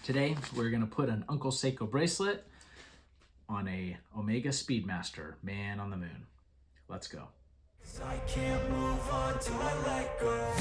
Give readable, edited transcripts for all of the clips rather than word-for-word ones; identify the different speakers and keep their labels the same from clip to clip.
Speaker 1: Today, we're gonna put an Uncle Seiko bracelet on a Omega Speedmaster, man on the moon. Let's go.
Speaker 2: I can't move on till I let go.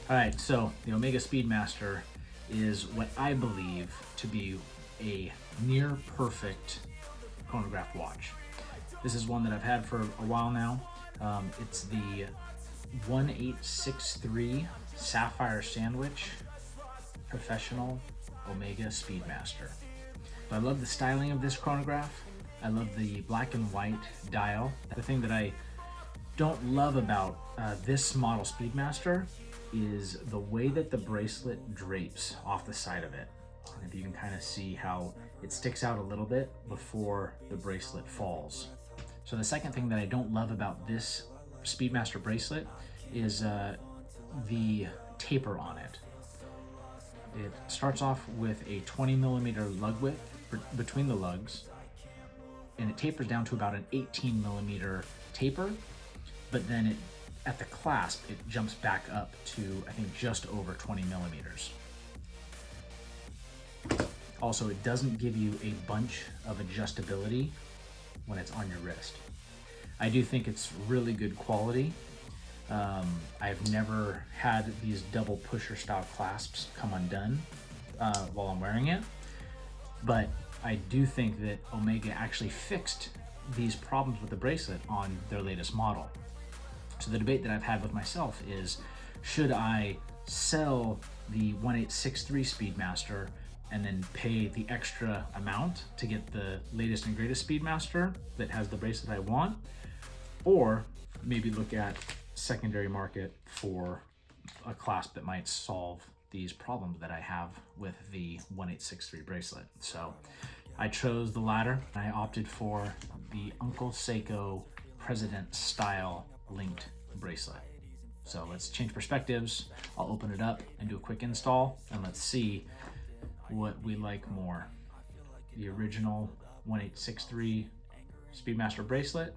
Speaker 1: All right, so the Omega Speedmaster is what I believe to be a near perfect chronograph watch. This is one that I've had for a while now. It's the 1863 Sapphire Sandwich Professional Omega Speedmaster. I love the styling of this chronograph. I love the black and white dial. The thing that I don't love about this model Speedmaster is the way that the bracelet drapes off the side of it. And if you can kind of see how it sticks out a little bit before the bracelet falls. So the second thing that I don't love about this Speedmaster bracelet is the taper on it. It starts off with a 20mm lug width between the lugs, and it tapers down to about an 18mm taper, but then at the clasp, it jumps back up to, I think, just over 20mm. Also, it doesn't give you a bunch of adjustability when it's on your wrist. I do think it's really good quality. I've never had these double pusher style clasps come undone while I'm wearing it, but I do think that Omega actually fixed these problems with the bracelet on their latest model. So the debate that I've had with myself is, should I sell the 1863 Speedmaster and then pay the extra amount to get the latest and greatest Speedmaster that has the bracelet I want, or maybe look at secondary market for a clasp that might solve these problems that I have with the 1863 bracelet. So I chose the latter. I opted for the Uncle Seiko President style linked bracelet. So let's change perspectives. I'll open it up and do a quick install, and let's see what we like more. The original 1863 Speedmaster bracelet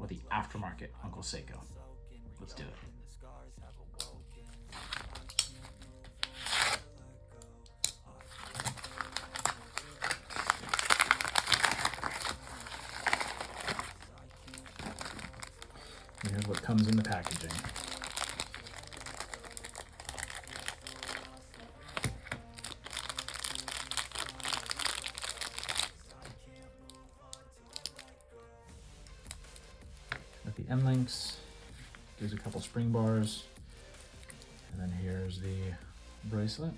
Speaker 1: or the aftermarket Uncle Seiko. Let's do it. Here's what comes in the packaging. Got the end links, there's a couple spring bars, and then here's the bracelet.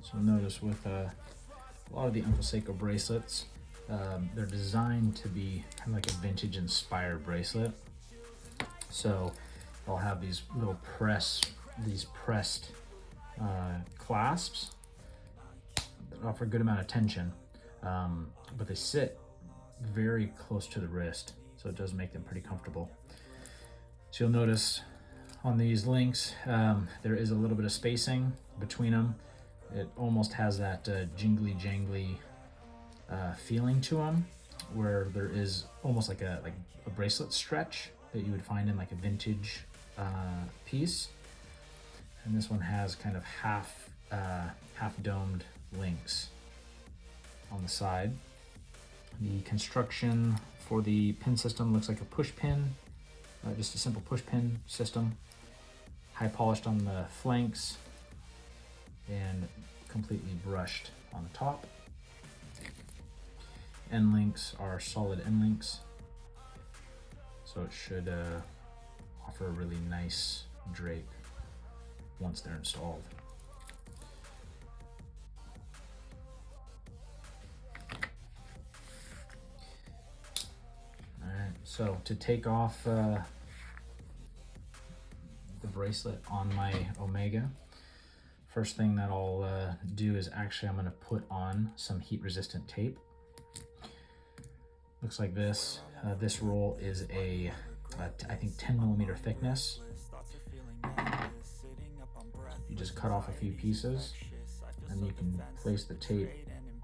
Speaker 1: So notice with a lot of the Uncle Seiko bracelets, they're designed to be kind of like a vintage inspired bracelet. So they'll have these little pressed clasps that offer a good amount of tension, but they sit very close to the wrist, so it does make them pretty comfortable. So you'll notice on these links, there is a little bit of spacing between them. It almost has that jingly jangly feeling to them, where there is almost like a bracelet stretch that you would find in like a vintage piece. And this one has kind of half domed links on the side. The construction for the pin system looks like a push pin, just a simple push pin system, high polished on the flanks and completely brushed on the top. End links are solid end links, so it should offer a really nice drape once they're installed. So to take off the bracelet on my Omega, first thing that I'll do is actually I'm going to put on some heat resistant tape. Looks like this. This roll is I think 10mm thickness. You just cut off a few pieces and you can place the tape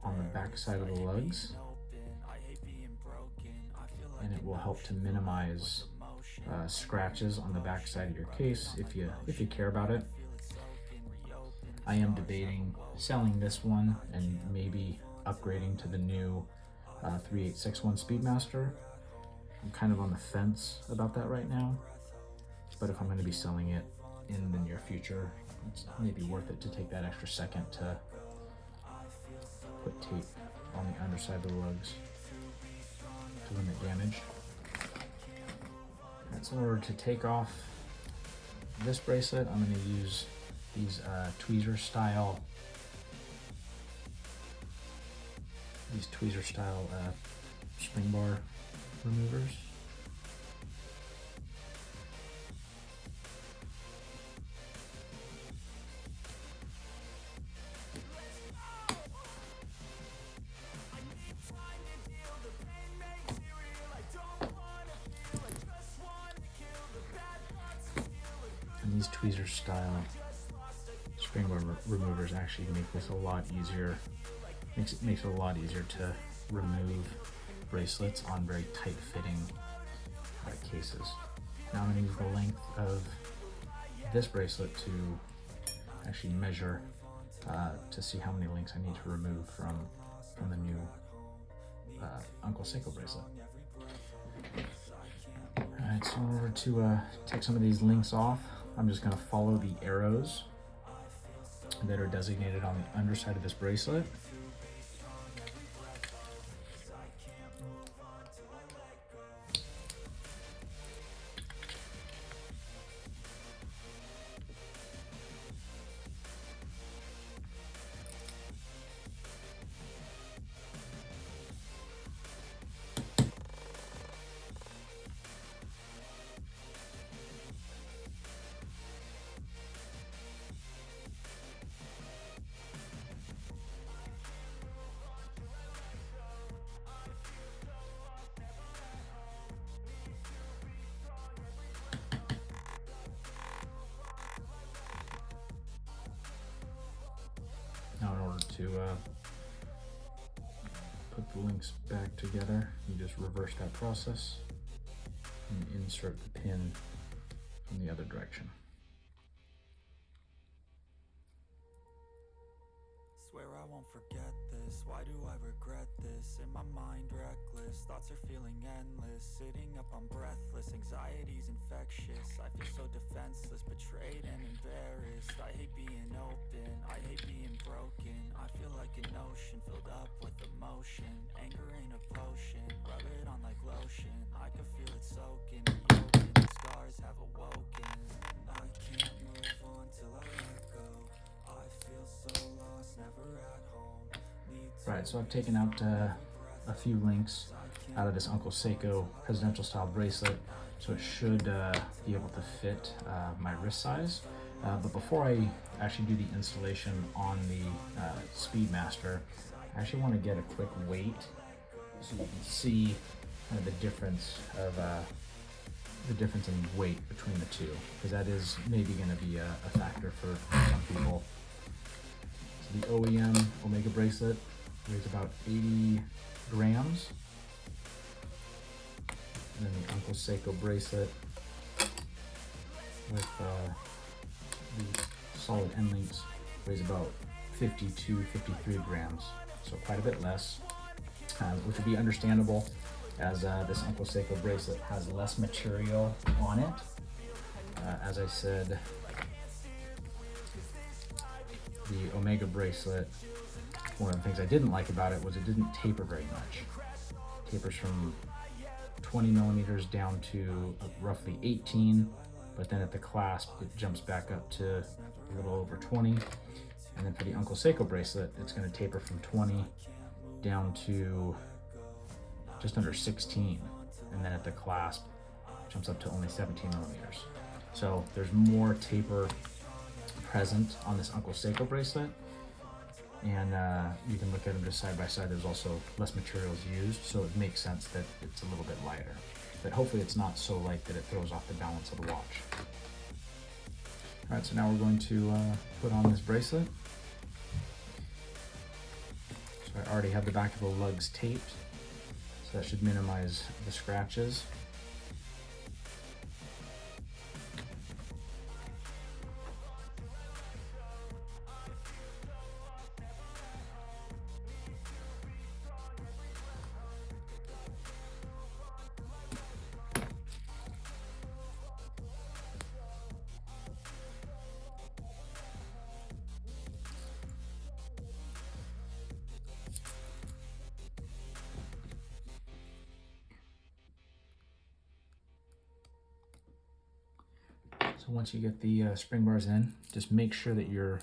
Speaker 1: on the back side of the lugs, and it will help to minimize scratches on the back side of your case if you care about it. I am debating selling this one and maybe upgrading to the new 3861 Speedmaster. I'm kind of on the fence about that right now, but if I'm going to be selling it in the near future, it's maybe worth it to take that extra second to put tape on the underside of the lugs to limit damage. That's in order to take off this bracelet. I'm going to use these tweezer style spring bar removers. And these tweezer style spring bar removers actually make this a lot easier. Makes it a lot easier to remove bracelets on very tight fitting cases. Now I'm going to use the length of this bracelet to actually measure to see how many links I need to remove from the new Uncle Seiko bracelet. Alright, so in order to take some of these links off, I'm just going to follow the arrows that are designated on the underside of this bracelet. Now in order to put the links back together, you just reverse that process and insert the pin in the other direction.
Speaker 2: Swear I won't forget this. Why do I regret this? In my mind reckless, thoughts are feeling endless. Sitting up, I'm breathless, anxiety's infectious. I feel so defenseless, betrayed and embarrassed. I hate being open, I hate being broken. I feel like an ocean filled up with emotion. Anger ain't a potion, rub it on like lotion. I can feel it soaking, reopen, the scars have awoken. I can't move on till I let go. I feel so lost, never at home.
Speaker 1: Right, so I've taken out a few links out of this Uncle Seiko presidential style bracelet, so it should be able to fit my wrist size. But before I actually do the installation on the Speedmaster, I actually want to get a quick weight so you can see kind of the difference in weight between the two, because that is maybe going to be a factor for some people. So the OEM Omega bracelet weighs about 80 grams. And then the Uncle Seiko bracelet with the solid end links weighs about 52-53 grams, so quite a bit less, which would be understandable as this Uncle Seiko bracelet has less material on it. As I said, the Omega bracelet, one of the things I didn't like about it was it didn't taper very much. It tapers from 20 millimeters down to roughly 18, but then at the clasp it jumps back up to a little over 20. And then for the Uncle Seiko bracelet, it's going to taper from 20 down to just under 16. and then at the clasp, it jumps up to only 17 millimeters. So there's more taper present on this Uncle Seiko bracelet, and you can look at them just side by side. There's also less materials used, so it makes sense that it's a little bit lighter. But hopefully it's not so light that it throws off the balance of the watch. All right, so now we're going to put on this bracelet. So I already have the back of the lugs taped, so that should minimize the scratches. So once you get the spring bars in, just make sure that you're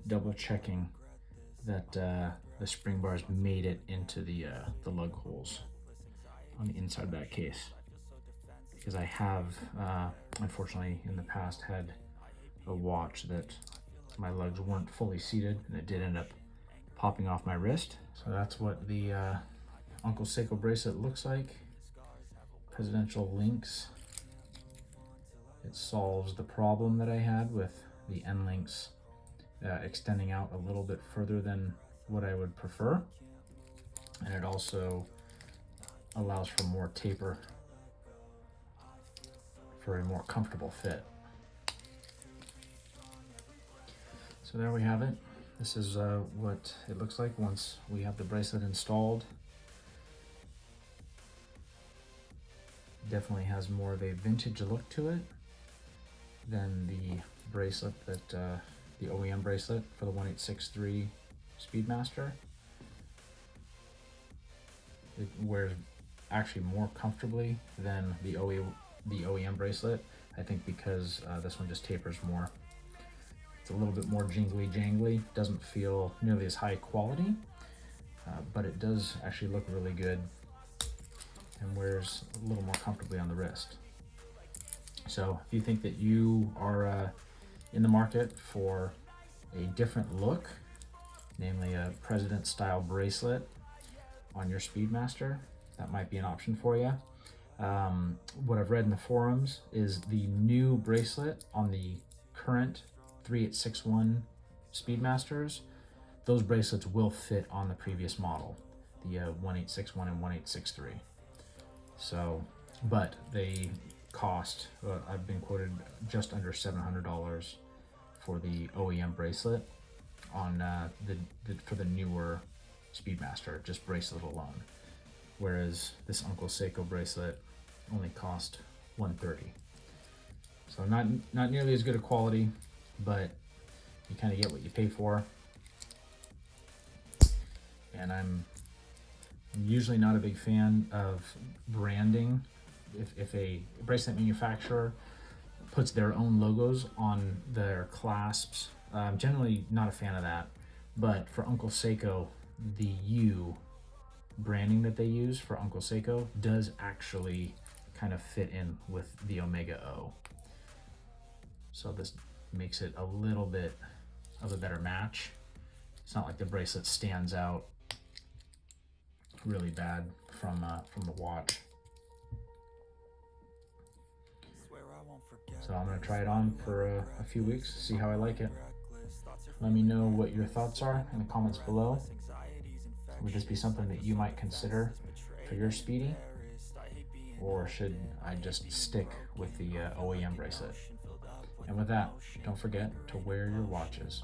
Speaker 1: double checking that the spring bars made it into the lug holes on the inside of that case. Because I have, unfortunately, in the past had a watch that my lugs weren't fully seated, and it did end up popping off my wrist. So that's what the Uncle Seiko bracelet looks like. Presidential links. It solves the problem that I had with the end links extending out a little bit further than what I would prefer. And it also allows for more taper for a more comfortable fit. So there we have it. This is what it looks like once we have the bracelet installed. Definitely has more of a vintage look to it than the bracelet that the OEM bracelet for the 1863 Speedmaster. It wears actually more comfortably than the OEM bracelet, I think, because this one just tapers more. It's a little bit more jingly jangly, doesn't feel nearly as high quality, but it does actually look really good and wears a little more comfortably on the wrist. So if you think that you are in the market for a different look, namely a President style bracelet on your Speedmaster, that might be an option for you. What I've read in the forums is the new bracelet on the current 3861 Speedmasters, those bracelets will fit on the previous model, the 1861 and 1863. So, but they cost, I've been quoted just under $700 for the OEM bracelet on for the newer Speedmaster, just bracelet alone. Whereas this Uncle Seiko bracelet only cost $130. So not nearly as good a quality, but you kind of get what you pay for. And I'm usually not a big fan of branding. If a bracelet manufacturer puts their own logos on their clasps, I'm generally not a fan of that. But for Uncle Seiko, the U branding that they use for Uncle Seiko does actually kind of fit in with the Omega O. So this makes it a little bit of a better match. It's not like the bracelet stands out really bad from the watch. So I'm going to try it on for a few weeks, see how I like it. Let me know what your thoughts are in the comments below. Would this be something that you might consider for your Speedy? Or should I just stick with the OEM bracelet? And with that, don't forget to wear your watches.